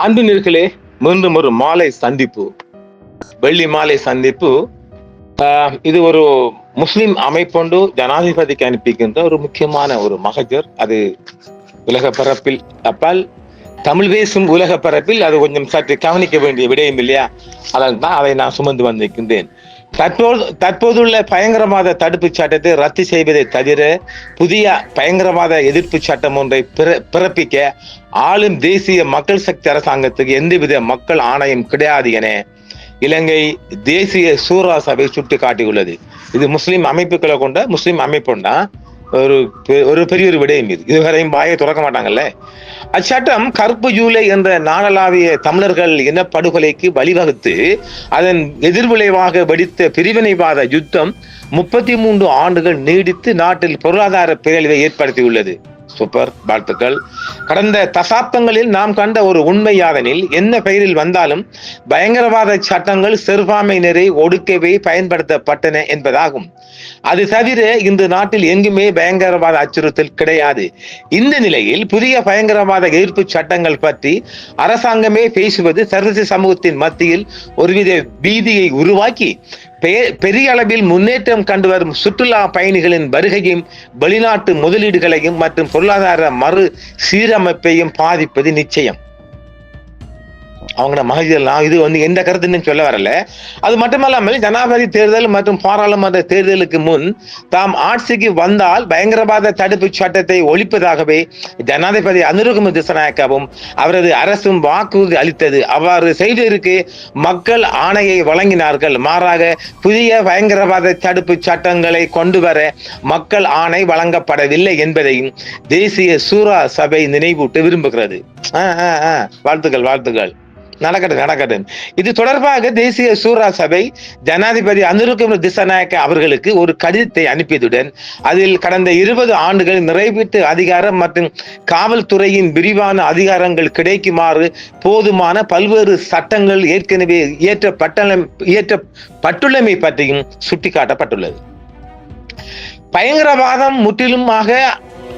அன்புநேயர்களே, மீண்டும் ஒரு மாலை சந்திப்பு, வெள்ளி மாலை சந்திப்பு. இது ஒரு முஸ்லிம் அமைப்பொண்டு ஜனாதிபதிக்கு அனுப்பிக்கின்ற ஒரு முக்கியமான ஒரு மகஜர். அது உலக பரப்பில் அப்பால் தமிழ் பேசும் உலக பரப்பில் அது கொஞ்சம் சற்று கவனிக்க வேண்டிய விடயம் இல்லையா? அதனால் தான் அதை நான் சுமந்து வந்திருக்கின்றேன். தற்போதுள்ள பயங்கரவாத தடுப்பு சட்டத்தை ரத்து செய்வதை தவிர புதிய பயங்கரவாத எதிர்ப்பு சட்டம் ஒன்றை பிறப்பிக்க ஆளும் தேசிய மக்கள் சக்தி அரசாங்கத்துக்கு எந்தவித மக்கள் ஆணையம் கிடையாது என இலங்கை தேசிய சூரா சபை சுட்டிக்காட்டியுள்ளது. இது முஸ்லிம் அமைப்புகளை கொண்ட முஸ்லிம் அமைப்புண்டா ஒரு பெரிய ஒரு விடயம். இதுவரையும் வாயை துறக்க மாட்டாங்கல்ல. அச்சட்டம் கருப்பு ஜூலை என்ற நாடளாவிய தமிழர்கள் இனப்படுகொலைக்கு வழிவகுத்து அதன் எதிர்விளைவாக வெடித்த பிரிவினைவாத யுத்தம் 33 ஆண்டுகள் நீடித்து நாட்டில் பொருளாதார பிறழ்வை ஏற்படுத்தியுள்ளது. சூப்பர், வாழ்த்துக்கள். கடந்த தசாப்தங்களில் நாம் கண்ட ஒரு உண்மை யாதெனில், என்ன பெயரில் வந்தாலும் பயங்கரவாத சட்டங்கள் சிறுபான்மையினரை ஒடுக்கவே பயன்படுத்தப்பட்டன என்பதாகும். அது தவிர இந்த நாட்டில் எங்குமே பயங்கரவாத அச்சுறுத்தல் கிடையாது. இந்த நிலையில் புதிய பயங்கரவாத எதிர்ப்பு சட்டங்கள் பற்றி அரசாங்கமே பேசுவது சர்வதேச சமூகத்தின் மத்தியில் ஒருவித பீதியை உருவாக்கி பெரிய அளவில் முன்னேற்றம் கண்டு வரும் சுற்றுலா பயணிகளின் வருகையும் வெளிநாட்டு முதலீடுகளையும் மற்றும் பொருளாதார மறு சீரமைப்பையும் பாதிப்பது நிச்சயம். அவங்க மகிழ்ச்சியெல்லாம் இது எந்த கருத்துன்னு சொல்ல வரல. அது மட்டுமல்லாமல் ஜனாதிபதி தேர்தல் மற்றும் பாராளுமன்ற தேர்தலுக்கு முன் தாம் ஆட்சிக்கு வந்தால் பயங்கரவாத தடுப்பு சட்டத்தை ஒழிப்பதாகவே ஜனாதிபதி அனுரகுமார திசாநாயக்கவும் அவரது அரசும் வாக்குறுதி அளித்தது. அவ்வாறு செய்வதற்கு மக்கள் ஆணையை வழங்கினார்கள். மாறாக புதிய பயங்கரவாத தடுப்பு சட்டங்களை கொண்டு வர மக்கள் ஆணை வழங்கப்படவில்லை என்பதையும் தேசிய சூரா சபை நினைவூட்ட விரும்புகிறது. வாழ்த்துக்கள். நடக்கட்டும். இது தொடர்பாக தேசிய சூரா சபை ஜனாதிபதி அனுரகுமார திசாநாயக்க அவர்களுக்கு ஒரு கடிதத்தை அனுப்பியதுடன் அதில் கடந்த 20 ஆண்டுகள் நிறைவேற்று அதிகாரம் மற்றும் காவல்துறையின் விரிவான அதிகாரங்கள் கிடைக்குமாறு போதுமான பல்வேறு சட்டங்கள் ஏற்கனவே இயற்றப்பட்டுள்ளமை பற்றியும் சுட்டிக்காட்டப்பட்டுள்ளது. பயங்கரவாதம் முற்றிலுமாக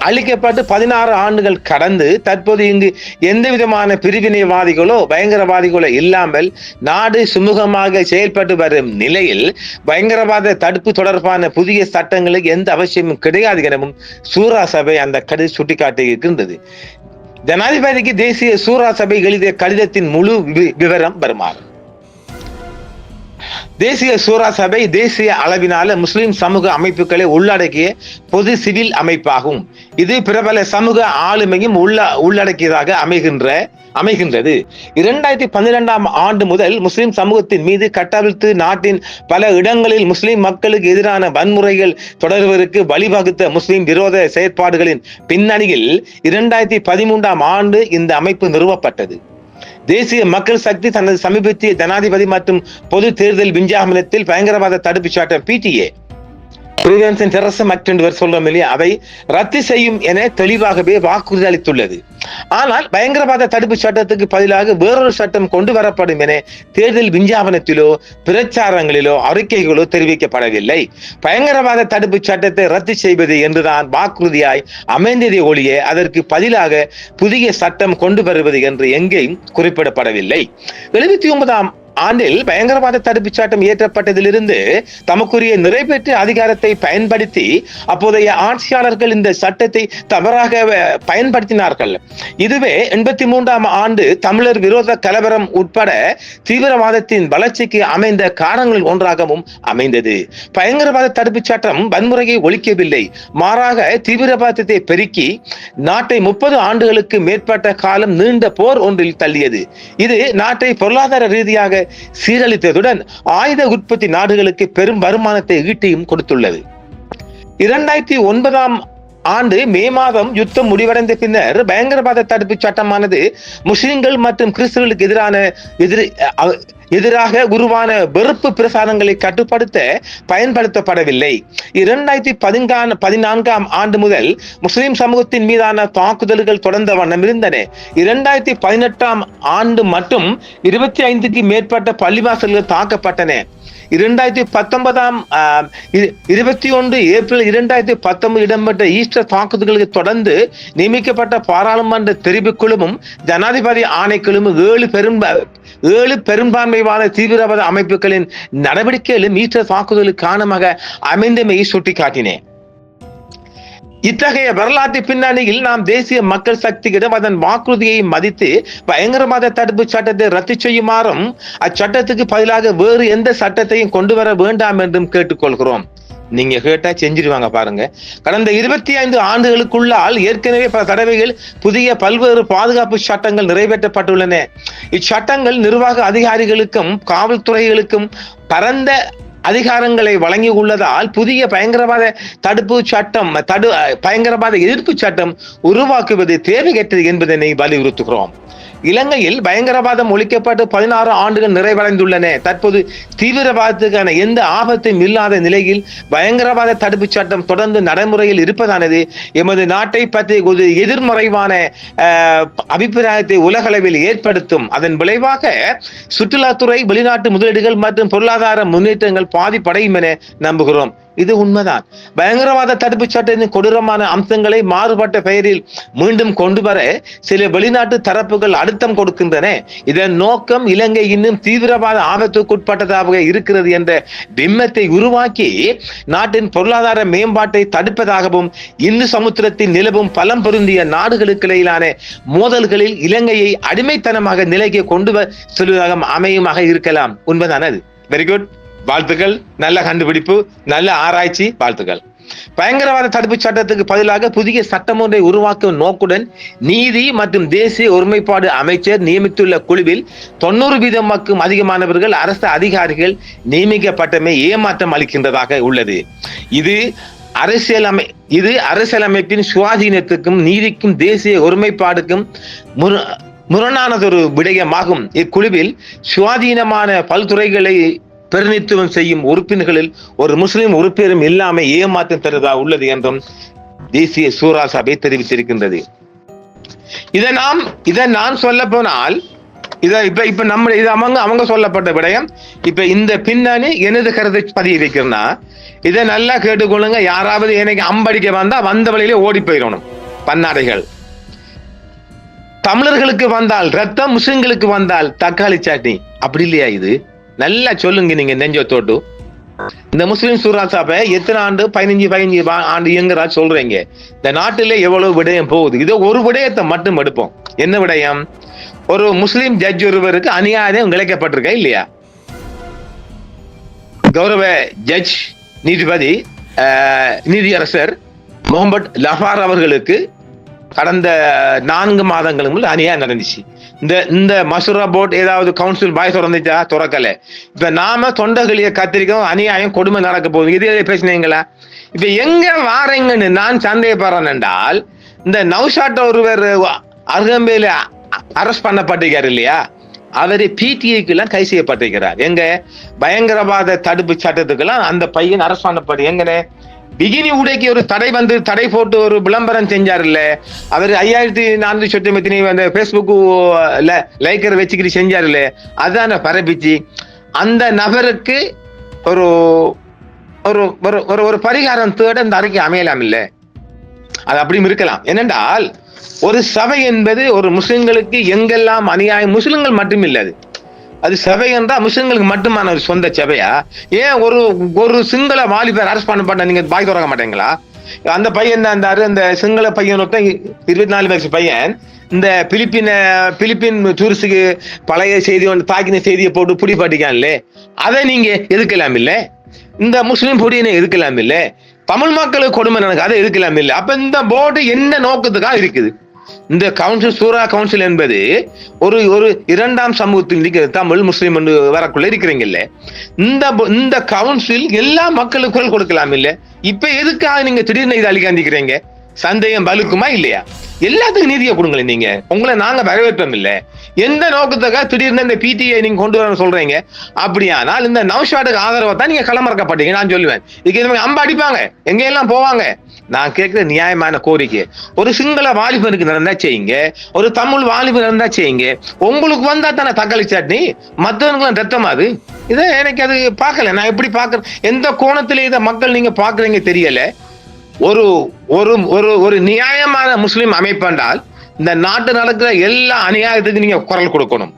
அளிக்கப்பட்டு 16 ஆண்டுகள் கடந்து தற்போது இங்கு எந்த விதமான பிரிவினைவாதிகளோ பயங்கரவாதிகளோ இல்லாமல் நாடு சுமூகமாக செயல்பட்டு வரும் நிலையில் பயங்கரவாத தடுப்பு தொடர்பான புதிய சட்டங்களுக்கு எந்த அவசியமும் கிடையாது எனவும் சூரா சபை அந்த கடிதம் சுட்டிக்காட்டி இருக்கின்றது. ஜனாதிபதிக்கு தேசிய சூரா சபை எழுதிய கடிதத்தின் முழு விவரம் வருமாறு. தேசிய சூரா சபை தேசிய அளவிலான முஸ்லிம் சமூக அமைப்புகளை உள்ளடக்கிய பொது சிவில் அமைப்பாகும். இது பிரபல சமூக ஆளுமையும் உள்ளடக்கியதாக அமைகின்றது. 2012ஆம் ஆண்டு முதல் முஸ்லிம் சமூகத்தின் மீது கட்டவிழ்த்து நாட்டின் பல இடங்களில் முஸ்லிம் மக்களுக்கு எதிரான வன்முறைகள் தொடர்வதற்கு வழிவகுத்த முஸ்லிம் விரோத செயற்பாடுகளின் பின்னணியில் 2013ஆம் ஆண்டு இந்த அமைப்பு நிறுவப்பட்டது. தேசிய மக்கள் சக்தி தனது சமீபத்திய ஜனாதிபதி மற்றும் பொது தேர்தல் விஞ்ஞாபனத்தில் பயங்கரவாத தடுப்பு சட்டம் PTA பிரிவென்ஷன் டெரரிசம் ஆக்ட் என்று சொல்றோம் இல்லையா, அவை ரத்து செய்யும் என தெளிவாகவே வாக்குறுதி அளித்துள்ளது. ஆனால் பயங்கரவாத தடுப்பு சட்டத்துக்கு பதிலாக வேறொரு சட்டம் கொண்டு வரப்படும் என தேர்தல் விஞ்ஞாபனத்திலோ பிரச்சாரங்களிலோ அறிக்கைகளோ தெரிவிக்கப்படவில்லை. பயங்கரவாத தடுப்பு சட்டத்தை ரத்து செய்வது என்றுதான் வாக்குறுதியாய் அமைந்ததை ஒழிய அதற்கு பதிலாக புதிய சட்டம் கொண்டு வருவது என்று எங்கேயும் குறிப்பிடப்படவில்லை. 79ஆம் ஆண்டில் பயங்கரவாத தடுப்பு சட்டம் இயற்றப்பட்டதிலிருந்து தமக்குரிய நிறைவேற்று அதிகாரத்தை பயன்படுத்தி அப்போதைய ஆட்சியாளர்கள் இந்த சட்டத்தை தவறாக பயன்படுத்தினார்கள். இதுவே 83ஆம் ஆண்டு தமிழர் விரோத கலவரம் உட்பட தீவிரவாதத்தின் வளர்ச்சிக்கு அமைந்த காரணங்கள் ஒன்றாகவும் அமைந்தது. பயங்கரவாத தடுப்பு சட்டம் வன்முறையை ஒழிக்கவில்லை, மாறாக தீவிரவாதத்தை பெருக்கி நாட்டை 30 ஆண்டுகளுக்கு மேற்பட்ட காலம் நீண்ட போர் ஒன்றில் தள்ளியது. இது நாட்டை பொருளாதார ரீதியாக சீரழித்ததுடன் ஆயுத உற்பத்தி நாடுகளுக்கு பெரும் வருமானத்தை ஈட்டியும் கொடுத்துள்ளது. 2009ஆம் ஆண்டு மே மாதம் யுத்தம் முடிவடைந்த பின்னர் பயங்கரவாத தடுப்பு சட்டமானது முஸ்லிம்கள் மற்றும் கிறிஸ்தவர்களுக்கு எதிராக உருவான வெறுப்பு பிரசாரங்களை கட்டுப்படுத்த பயன்படுத்தப்படவில்லை. 2014ஆம் ஆண்டு முதல் முஸ்லிம் சமூகத்தின் மீதான தாக்குதல்கள் தொடர்ந்த வண்ணம் இருந்தன. 2018ஆம் ஆண்டு மட்டும் 25க்கு மேற்பட்ட பள்ளிவாசல்கள் தாக்கப்பட்டன. 21 ஏப்ரல் 2019 இடம்பெற்ற ஈஸ்டர் தாக்குதல்களுக்கு தொடர்ந்து நியமிக்கப்பட்ட பாராளுமன்ற தெரிவுக்குழுவும் ஜனாதிபதி ஆணைக்குழுவும் 7 பெரும்பான்மைவாத தீவிரவாத அமைப்புகளின் நடவடிக்கைகளும் ஈஸ்டர் தாக்குதலுக்கு காரணமாக அமைந்தமையை சுட்டிக்காட்டினேன். இத்தகைய வரலாற்று பின்னணியில் நாம் தேசிய மக்கள் சக்தியிடம் அதன் வாக்குறுதியை மதித்து பயங்கரவாத தடுப்பு சட்டத்தை ரத்து செய்யுமாறும் அச்சட்டத்துக்கு பதிலாக வேறு எந்த சட்டத்தையும் கொண்டு வர வேண்டாம் என்றும் கேட்டுக்கொள்கிறோம். நீங்க கேட்டா செஞ்சிருவாங்க பாருங்க. கடந்த 25 ஆண்டுகளுக்குள்ளால் ஏற்கனவே பல தடவைகள் புதிய பல்வேறு பாதுகாப்பு சட்டங்கள் நிறைவேற்றப்பட்டுள்ளன. இச்சட்டங்கள் நிர்வாக அதிகாரிகளுக்கும் காவல்துறைகளுக்கும் பரந்த அதிகாரங்களை வழங்கி உள்ளதால் புதிய பயங்கரவாத தடுப்பு சட்டம் பயங்கரவாத எதிர்ப்பு சட்டம் உருவாக்குவது தேவையற்றது என்பதனை வலியுறுத்துகிறோம். இலங்கையில் பயங்கரவாதம் ஒழிக்கப்பட்டு 16 ஆண்டுகள் நிறைவடைந்துள்ளன. தற்போது தீவிரவாதத்துக்கான எந்த ஆபத்தும் இல்லாத நிலையில் பயங்கரவாத தடுப்பு சட்டம் தொடர்ந்து நடைமுறையில் இருப்பதானது எமது நாட்டை பற்றி ஒரு எதிர்மறைவான அபிப்பிராயத்தை உலகளவில் ஏற்படுத்தும். அதன் விளைவாக சுற்றுலாத்துறை, வெளிநாட்டு முதலீடுகள் மற்றும் பொருளாதார முன்னேற்றங்கள் பாதிப்படையும் என நம்புகிறோம். இது உண்மைதான். பயங்கரவாத தடுப்பு சட்டத்தின் கொடூரமான அம்சங்களை மாறுபட்ட பெயரில் மீண்டும் கொண்டு வர சில வெளிநாட்டு தரப்புகள் அழுத்தம் கொடுக்கின்றன. இதன் நோக்கம் இலங்கை இன்னும் தீவிரவாத ஆபத்துக்குட்பட்டதாக இருக்கிறது என்ற பிம்பத்தை உருவாக்கி நாட்டின் பொருளாதார மேம்பாட்டை தடுப்பதாகவும் இந்து சமுத்திரத்தில் நிலவும் பலம் பொருந்திய நாடுகளுக்கு இடையிலான மோதல்களில் இலங்கையை அடிமைத்தனமாக நிலைக்கு கொண்டு செல்வதாக அமையுமாக இருக்கலாம். உண்மைதான் அது. வெரி குட், வாழ்த்துக்கள். நல்ல கண்டுபிடிப்பு, நல்ல ஆராய்ச்சி, வாழ்த்துக்கள். பயங்கரவாத தடுப்பு சட்டத்துக்கு பதிலாக புதிய சட்டம் ஒன்றை உருவாக்கும் நோக்குடன் நீதி மற்றும் தேசிய ஒருமைப்பாடு அமைச்சர் நியமித்துள்ள குழுவில் 90% அதிகமானவர்கள் அரசு அதிகாரிகள் நியமிக்கப்பட்டமை ஏமாற்றம் அளிக்கின்றதாக உள்ளது. இது அரசியலமைப்பின் சுவாதீனத்துக்கும் நீதிக்கும் தேசிய ஒருமைப்பாடுக்கும் முரணானதொரு விடயமாகும். இக்குழுவில் சுவாதீனமான பல்துறைகளை பிரதிநிதித்துவம் செய்யும் உறுப்பினர்களில் ஒரு முஸ்லிம் உறுப்பினரும் இல்லாமல் ஏமாற்றம் தருவதா உள்ளது என்றும் தேசிய சூரா சபை தெரிவித்திருக்கின்றது. இதை நான் சொல்ல போனால் இப்ப நம்ம அவங்க சொல்லப்பட்ட விடயம். இப்ப இந்த பின்னணி எனது கருத்தை பதிய வைக்கிறேன்னா இதை நல்லா கேட்டுக்கொள்ளுங்க. யாராவது எனக்கு அம்படிக்க வந்த வழியிலே ஓடி போயிடணும். பன்னாடைகள் தமிழர்களுக்கு வந்தால் ரத்தம், முஸ்லிம்களுக்கு வந்தால் தக்காளி சாட்னி. அப்படி இல்லையா? இது நல்லா சொல்லுங்க நீங்க நெஞ்சத்தோட்டு. இந்த முஸ்லிம் சூரா சபை எத்தனை ஆண்டு 15 ஆண்டு இயங்குறா சொல்றீங்க. இந்த நாட்டிலே எவ்வளவு விடயம் போகுது. இதோ ஒரு விடயத்தை மட்டும் எடுப்போம். என்ன விடயம்? ஒரு முஸ்லிம் ஜட்ஜ் ஒருவருக்கு அநியாயம் இழைக்கப்பட்டிருக்க இல்லையா? கௌரவ ஜட்ஜ் நீதிபதி நீதியரசர் முகமது லஃபார் அவர்களுக்கு கடந்த 4 மாதங்களுக்கு அநியாயம் நடந்துச்சு. இந்த மசூரா போர்ட் ஏதாவது கவுன்சில் பாய் திறந்துச்சா? திறக்கல. இப்ப நாம தொண்டர்களிய கத்திரிக்கோம், அநியாயம் கொடுமை நடக்க போகுது. இதே பேசினீங்களா? இப்ப எங்க வாரீங்கன்னு நான் சந்தேகப்படுறேன் என்றால், இந்த நௌஷாட் ஒருவர் அருகம்பேல அரெஸ்ட் பண்ணப்பட்டிருக்காரு இல்லையா? அவரு பிடிஐக்கு எல்லாம் கை செய்யப்பட்டிருக்கிறார். எங்க பயங்கரவாத தடுப்பு சட்டத்துக்கெல்லாம் அந்த பையன் அரெஸ்ட் பண்ணப்பட்டு எங்கன்னு பிகினி உடைக்கு ஒரு தடை போட்டு ஒரு விளம்பரம் செஞ்சார் இல்ல? அவர் 5400 சொட்டு அந்த பேஸ்புக் லைக்கர் வச்சுக்கிட்டு செஞ்சார் இல்ல? அதான பரப்பிச்சு அந்த நபருக்கு ஒரு ஒரு பரிகாரம் தேட இந்த அறிக்கை அமையலாம் இல்ல? அது அப்படியும் இருக்கலாம். என்னென்றால் ஒரு சபை என்பது ஒரு முஸ்லிம்களுக்கு எங்கெல்லாம் அநியாயம், முஸ்லிம்கள் மட்டும் இல்லை, அது சபை என்றா முஸ்லிம்களுக்கு மட்டுமான ஒரு சொந்த சபையா? ஏன் ஒரு சிங்கள வாலிபர் அரசு பண்ண நீங்க பாய் திறக்க மாட்டீங்களா? அந்த பையன் அந்த சிங்கள பையன் 24 வயசு பையன் இந்த பிலிப்பின் டூரிஸ்டுக்கு பழைய செய்தி தாக்கின செய்தியை போட்டு புடி பாட்டிக்கான்ல, அதை நீங்க எதுக்கலாம் இல்ல? இந்த முஸ்லிம் பொடியினை எதுக்கலாம் இல்ல? தமிழ் மக்களுக்கு கொடுமை நடக்கு, அதை எதுக்கலாம் இல்ல? அப்ப இந்த போர்டு என்ன நோக்கத்துக்காக இருக்குது? இந்த கவுன்சில், சூரா கவுன்சில் என்பது ஒரு 2ஆம் சமூகத்தில் இருக்கிற தமிழ் முஸ்லிம் என்று வரக்குள்ள இருக்கிறீங்கல்ல, இந்த கவுன்சில் எல்லா மக்களுக்கும் குரல் கொடுக்கலாம் இல்ல? இப்ப எதுக்காக நீங்க திடீர்னு இதை அழிக்காந்திக்கிறீங்க? சந்தேகம் வலுக்குமா இல்லையா? எல்லாத்துக்கும் நீதியை கொடுங்களேன். நீங்க உங்களை நாங்க வரவேற்போம் இல்ல. எந்த நோக்கத்துக்காக திடீர்னு இந்த பிடிஐ நீங்க கொண்டு வர சொல்றீங்க? அப்படியானால் இந்த நௌஷாதுக்கு ஆதரவை தான் நீங்க களமிறக்கப்பட்டீங்க. நான் சொல்லுவேன், இதுக்கு அம்ப அடிப்பாங்க, எங்க எல்லாம் போவாங்க. நான் கேட்கிற நியாயமான கோரிக்கை, ஒரு சிங்கள வாலிபனுக்கு நடந்தா செய்யுங்க, ஒரு தமிழ் வாலிபன் நடந்தா செய்யுங்க. உங்களுக்கு வந்தா தானே தக்காளி சட்னி, மற்றவனுக்குலாம் ரத்தம். அது இதை எனக்கு அது பார்க்கல. நான் எப்படி பார்க்கறேன், எந்த கோணத்துல இதை மக்கள் நீங்க பாக்குறீங்க தெரியல. ஒரு ஒரு ஒரு ஒரு நியாயமான முஸ்லிம் அமைப்பாண்டால் இந்த நாட்டு நடக்கிற எல்லா அநியாயத்துக்கும் நீங்க குரல் கொடுக்கணும்.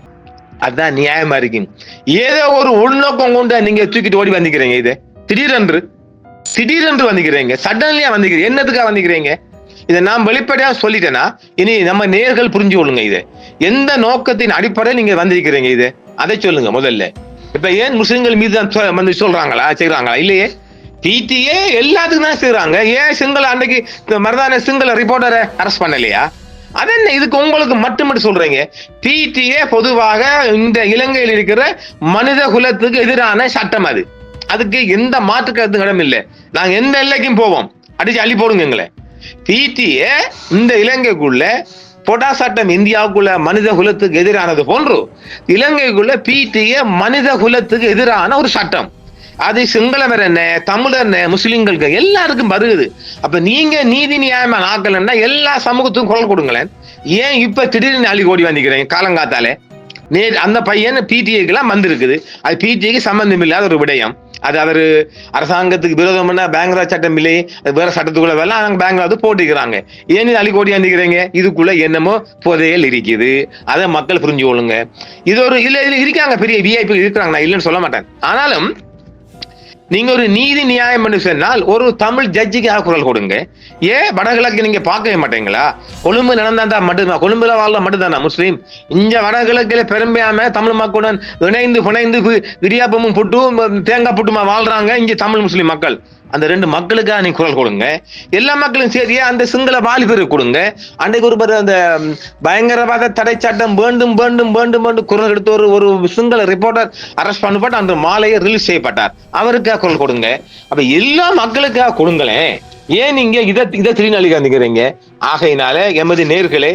அதுதான் நியாயமா இருக்கு. ஏதோ ஒரு உள்நோக்கம் கொண்டு நீங்க தூக்கிட்டு ஓடி வந்துக்கிறீங்க. இது திடீரென்று வந்துக்கிறீங்க, சடன்லியா வந்துக்கிறீங்க. என்னத்துக்காக வந்துக்கிறீங்க? இதை நான் வெளிப்படையா சொல்லிட்டேன்னா இனி நம்ம நேர்கள் புரிஞ்சு கொள்ளுங்க. இது எந்த நோக்கத்தின் அடிப்படையில் நீங்க வந்திருக்கிறீங்க, இது அதை சொல்லுங்க முதல்ல. இப்ப ஏன் முஸ்லிம்கள் மீது தான் வந்து சொல்றாங்களா, செய்யறாங்களா? இல்லையே. பிடிஏ எல்லாத்துக்கும் தான் செய்யறாங்க. ஏன் சிங்கள அன்னைக்கு மருதான சிங்கள ரிப்போர்ட்டரை அரெஸ்ட் பண்ணலையா? அது என்ன இதுக்கு உங்களுக்கு மட்டும் சொல்றீங்க? பிடிஏ பொதுவாக இந்த இலங்கையில் இருக்கிற மனித குலத்துக்கு எதிரான சட்டம். அதுக்கு எந்த மாற்று கருத்து இடம் இல்லை. நாங்க எந்த எல்லைக்கும் போவோம், அடிச்சு அள்ளி போடுங்க எங்களை. பிடிஏ இந்த இலங்கைக்குள்ள பொடா சட்டம் இந்தியாவுக்குள்ள மனித குலத்துக்கு எதிரானது போன்று இலங்கைக்குள்ள பிடிஏ மனித குலத்துக்கு எதிரான ஒரு சட்டம். அது சிங்களவர் என்ன, தமிழர் என்ன, முஸ்லிம்களுக்கு எல்லாருக்கும் வருது. அப்ப நீங்க நீதி நியாயமா நாக்கலன்னா எல்லா சமூகத்துக்கும் குரல் கொடுங்களேன். ஏன் இப்ப திடீர்னு அள்ளி ஓடி வந்திக்கிறீங்க? காலங்காத்தாலே அந்த பையன் பிடிஐக்கு எல்லாம் வந்திருக்குது. அது பிடிஐக்கு சம்பந்தம் இல்லாத ஒரு விடயம். அது அவர் அரசாங்கத்துக்கு விரோதம்னா பேங்க்ரா சட்டம் இல்லையே, வேற சட்டத்துக்குள்ள வேலை பேங்க்ரா போட்டிக்கிறாங்க. ஏன் அள்ளி ஓடி வந்திக்கிறீங்க? இதுக்குள்ள என்னமோ புதையல் இருக்குது. அதை மக்கள் புரிஞ்சு கொள்ளுங்க. இது ஒரு இல்ல இருக்காங்க, பெரிய விஐபி இருக்கிறாங்க, நான் இல்லைன்னு சொல்ல மாட்டேன். ஆனாலும் நீங்க ஒரு நீதி நியாயம் என்று சொன்னால் ஒரு தமிழ் ஜட்ஜிக்காக குரல் கொடுங்க. ஏன் வடகிழக்கு நீங்க பார்க்கவே மாட்டீங்களா? கொழும்பு நடந்தா மட்டும்தான், கொழும்புல வாழ்ல மட்டும்தானா முஸ்லீம்? இங்க வடகிழக்குல பெருமையாம தமிழ் மக்களுடன் இணைந்து புனைந்து இடியாப்பமும் புட்டும் தேங்காய் புட்டுமா வாழ்றாங்க இங்க தமிழ் முஸ்லீம் மக்கள். அந்த ரெண்டு மக்களுக்காக நீங்க குரல் கொடுங்க. எல்லா மக்களும் சரியா அந்த சிங்கள வாலிபருக்கு கொடுங்க. அன்றைக்கு ஒரு அந்த பயங்கரவாத தடை சட்டம் வேண்டும் வேண்டும் வேண்டும் வேண்டும் குரல் எடுத்து ஒரு சிங்கள ரிப்போர்ட்டர் அரெஸ்ட் பண்ணப்பட்டு அந்த மாலையை ரிலீஸ் செய்யப்பட்டார். அவருக்காக குரல் கொடுங்க. அப்ப எல்லா மக்களுக்காக கொடுங்களேன். ஏன் நீங்க இதை திருநெல்வேலி காந்திக்கிறீங்க? ஆகையினால எமது நேர்களே,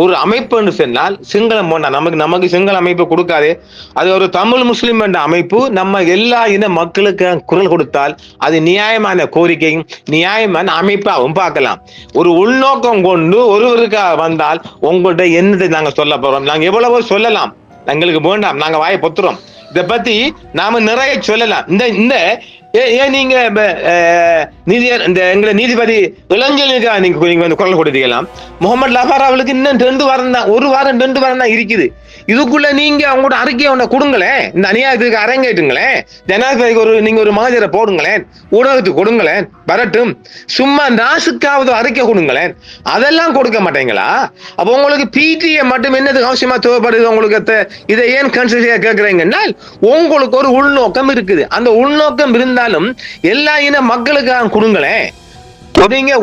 ஒரு அமைப்புன்னு சொன்னால் சிங்களம் போனா நமக்கு சிங்கள அமைப்பு கொடுக்காது. அது ஒரு தமிழ் முஸ்லிம் என்ற அமைப்பு நம்ம எல்லா இன மக்களுக்கு குரல் கொடுத்தால் அது நியாயமான கோரிக்கையும் நியாயமான அமைப்பாகவும் பார்க்கலாம். ஒரு உள்நோக்கம் கொண்டு ஒருவருக்காக வந்தால் உங்கள்கிட்ட என்னதை நாங்க சொல்ல போறோம்? நாங்க எவ்வளவோ சொல்லலாம், எங்களுக்கு வேண்டாம், நாங்க வாயை பொத்துறோம். இதை பத்தி நாம நிறைய சொல்லலாம். இந்த ஏன் நீங்க நீதியர் இந்த எங்களை நீதிபதி இளஞ்சலுக்கா நீங்க வந்து குரல் கொடுத்தீங்களாம். முகமது லஃபார் அவளுக்கு இன்னும் 2 வாரம் தான், 1 வாரம் 2 வாரம் தான் இருக்குது. இதுக்குள்ள நீங்க அவங்களோட அறிக்கையை ஒண்ணு கொடுங்களேன். இந்த அநியாயத்துக்கு அரங்கேற்றுங்களேன். ஜனாதிபதிக்கு நீங்க ஒரு மகஜரை போடுங்களேன், ஊடகத்துக்கு கொடுங்களேன், வரட்டும். சும்மா நாசுக்காவது அறிக்கை கொடுங்களேன். அதெல்லாம் கொடுக்க மாட்டீங்களா? அப்ப உங்களுக்கு பிடிஏ மட்டும் என்னதுக்கு அவசியமா தேவைப்படுது? உங்களுக்கு இதை ஏன் கன்சிடர் கேட்கறீங்கன்னா உங்களுக்கு ஒரு உள்நோக்கம் இருக்குது. அந்த உள்நோக்கம் இருந்தாலும் எல்லா இன மக்களுக்காக கொடுங்களேன். நீங்க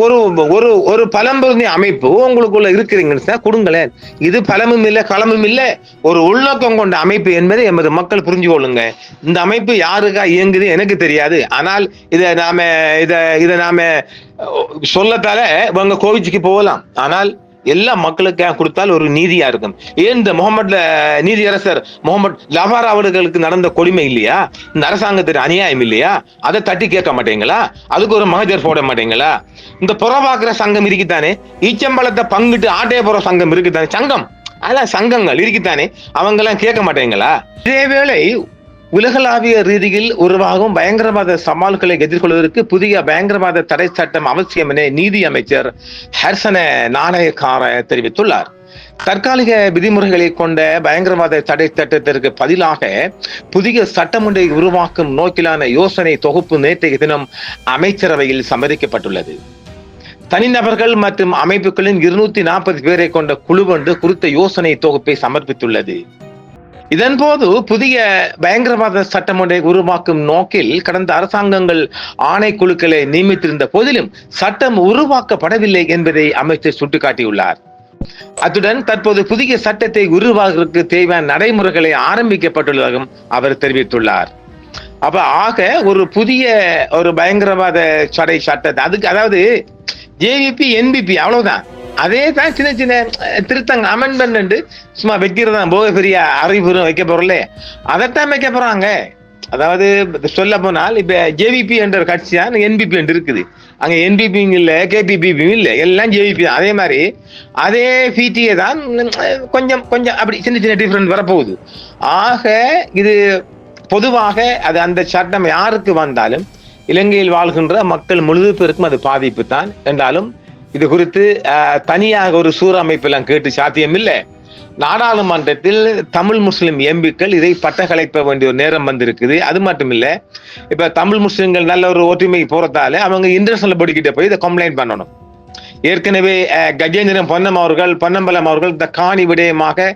ஒரு பழம்பொருந்தி அமைப்பு உங்களுக்குள்ள இருக்கிறீங்கன்னு கொடுங்களேன். இது பலமும் இல்லை களமும் இல்லை, ஒரு உள்நோக்கம் கொண்ட அமைப்பு என்பதை எமது மக்கள் புரிஞ்சு கொள்ளுங்க. இந்த அமைப்பு யாருக்கா இயங்குது எனக்கு தெரியாது. ஆனால் இதை நாம சொல்லத்தால இவங்க கோவிச்சுக்கு போகலாம். ஆனால் எல்லா மக்களுக்காக கொடுத்தால் ஒரு நீதியா இருக்கும். ஏன் இந்த நீதியரசர் முகமது லஃபார் அவர்களுக்கு நடந்த கொடுமை இல்லையா? இந்த அரசாங்கத்தின் அநியாயம் இல்லையா? அதை தட்டி கேட்க மாட்டீங்களா? அதுக்கு ஒரு மகஜர் போட மாட்டீங்களா? இந்த புறவாக்குற சங்கம் இருக்குத்தானே, ஈச்சம்பழத்தை பங்கிட்டு ஆட்டைய போற சங்கம் இருக்குத்தானே, சங்கம் அதெல்லாம் சங்கங்கள் இருக்குத்தானே, அவங்க எல்லாம் கேட்க மாட்டீங்களா? இதேவேளை உலகளாவிய ரீதியில் உருவாகும் பயங்கரவாத சவால்களை எதிர்கொள்வதற்கு புதிய பயங்கரவாத தடை சட்டம் அவசியம் என நீதி அமைச்சர் ஹர்சன நாணயக்கார தெரிவித்துள்ளார். தற்காலிக விதிமுறைகளை கொண்ட பயங்கரவாத தடை சட்டத்திற்கு பதிலாக புதிய சட்டம் ஒன்றை உருவாக்கும் நோக்கிலான யோசனை தொகுப்பு நேற்றைய தினம் அமைச்சரவையில் சம்மதிக்கப்பட்டுள்ளது. தனிநபர்கள் மற்றும் அமைப்புகளின் 240 பேரை கொண்ட குழு ஒன்று குறித்த யோசனை தொகுப்பை சமர்ப்பித்துள்ளது. இதன்போது புதிய பயங்கரவாத சட்டம் ஒன்றை உருவாக்கும் நோக்கில் கடந்த அரசாங்கங்கள் ஆணைக்குழுக்களை நியமித்திருந்த போதிலும் சட்டம் உருவாக்கப்படவில்லை என்பதை அமைச்சர் சுட்டிக்காட்டியுள்ளார். அத்துடன் தற்போது புதிய சட்டத்தை உருவாக்குவதற்கு தேவையான நடைமுறைகளை ஆரம்பிக்கப்பட்டுள்ளதாகவும் அவர் தெரிவித்துள்ளார். அப்ப ஒரு புதிய பயங்கரவாத தடை சட்டத்தை அதாவது ஜேவிபி என்பிபி அவ்வளவுதான். அதே தான் சின்ன சின்ன திருத்தங்க அமெண்ட்மெண்ட் சும்மா வைக்கிறதான், போக பெரிய அறிவுறும் வைக்க போறல அதைத்தான் வைக்க போறாங்க. அதாவது சொல்ல போனால் இப்ப ஜேவிபி என்ற ஒரு கட்சி தான் என்பிபி என்று இருக்குது. அங்க என்பிபி இல்ல, கேபிபிபி இல்ல, எல்லாம் ஜேவிபி. அதே மாதிரி அதே பிடிஏ தான் கொஞ்சம் கொஞ்சம் அப்படி சின்ன சின்ன டிஃபரன்ஸ் வரப்போகுது. ஆக இது பொதுவாக அது அந்த சட்டம் யாருக்கு வந்தாலும் இலங்கையில் வாழ்கின்ற மக்கள் முழு பேருக்கும் அது பாதிப்பு தான். என்றாலும் இது குறித்து தனியாக ஒரு சூற அமைப்பெல்லாம் கேட்டு சாத்தியம் இல்லை. நாடாளுமன்றத்தில் தமிழ் முஸ்லிம் எம்பிக்கள் இதை பட்டகலைப்ப வேண்டிய ஒரு நேரம் வந்திருக்குது. அது மட்டும் இல்ல, இப்ப தமிழ் முஸ்லிம்கள் நல்ல ஒரு ஒற்றுமை போறதால அவங்க இன்டர்நேஷனல் பாடி கிட்ட போய் இதை கம்ப்ளைண்ட் பண்ணணும். ஏற்கனவே கஜேந்திரன் பொன்னம்பலம் அவர்கள் இந்த காணி விடயமாக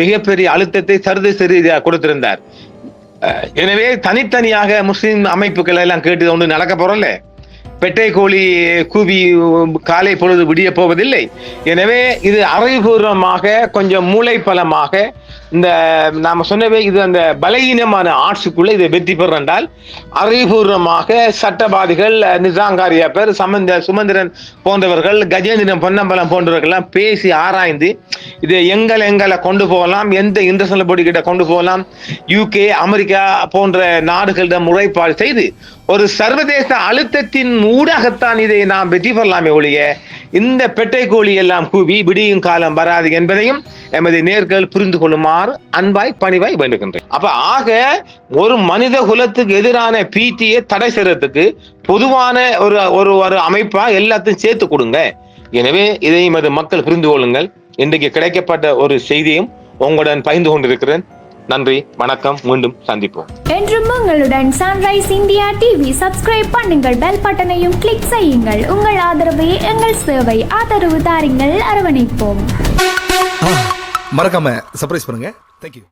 மிகப்பெரிய அழுத்தத்தை சர்வதேச ரீதியாக கொடுத்திருந்தார். எனவே தனித்தனியாக முஸ்லிம் அமைப்புகள் எல்லாம் கேட்டு ஒன்று நடக்க போறோம்ல. பெட்டை கோழி கூவி காலை பொழுது விடிய போவதில்லை. எனவே இது அறிவுபூர்வமாக கொஞ்சம் மூளை பலமாக இந்த நாம சொன்னவே இது அந்த பலகீனமான ஆட்சிக்குள்ள இதை வெற்றி பெறால் அறிவுபூர்வமாக சட்டவாதிகள், நிசாங்காரியா பேர், சுமந்திரன் போன்றவர்கள், கஜேந்திரன் பொன்னம்பலம் போன்றவர்கள் பேசி ஆராய்ந்து இதை எங்களை கொண்டு போகலாம், எந்த இன்டர்நேஷனல் பாடி கிட்ட கொண்டு போகலாம், UK, அமெரிக்கா போன்ற நாடுகளிடம் முறைப்பாடு செய்து ஒரு சர்வதேச அழுத்தத்தின் ஊடாகத்தான் இதை நாம் வெற்றி பெறலாமே ஒழிய இந்த பெட்டை கோழி எல்லாம் கூவி விடியும் காலம் வராது என்பதையும் எமது நேர்கள் புரிந்து கொள்ளுமாறு அன்பாய் பணிவாய் வேண்டுகின்றேன். அப்ப ஆக ஒரு மனித குலத்துக்கு எதிரான பிடியை தடை செய்யறதுக்கு பொதுவான ஒரு அமைப்பா எல்லாத்தையும் சேர்த்து கொடுங்க. எனவே இதை எமது மக்கள் புரிந்து கொள்ளுங்கள். இன்றைக்கு கிடைக்கப்பட்ட ஒரு செய்தியும் உங்களுடன் பகிர்ந்து கொண்டிருக்கிறேன். நன்றி, வணக்கம், மீண்டும் சந்திப்போம். என்றும் உங்களுடன் சன்ரைஸ் இந்தியா டிவி. சப்ஸ்கிரைப் பண்ணுங்கள், பெல் பட்டனையும் கிளிக் செய்யுங்கள். உங்கள் ஆதரவே எங்கள் சேவை. ஆதரவு தாருங்கள், அரவணைப்போம். மறக்காம சர்ப்ரைஸ் பண்ணுங்க. தேங்க்யூ.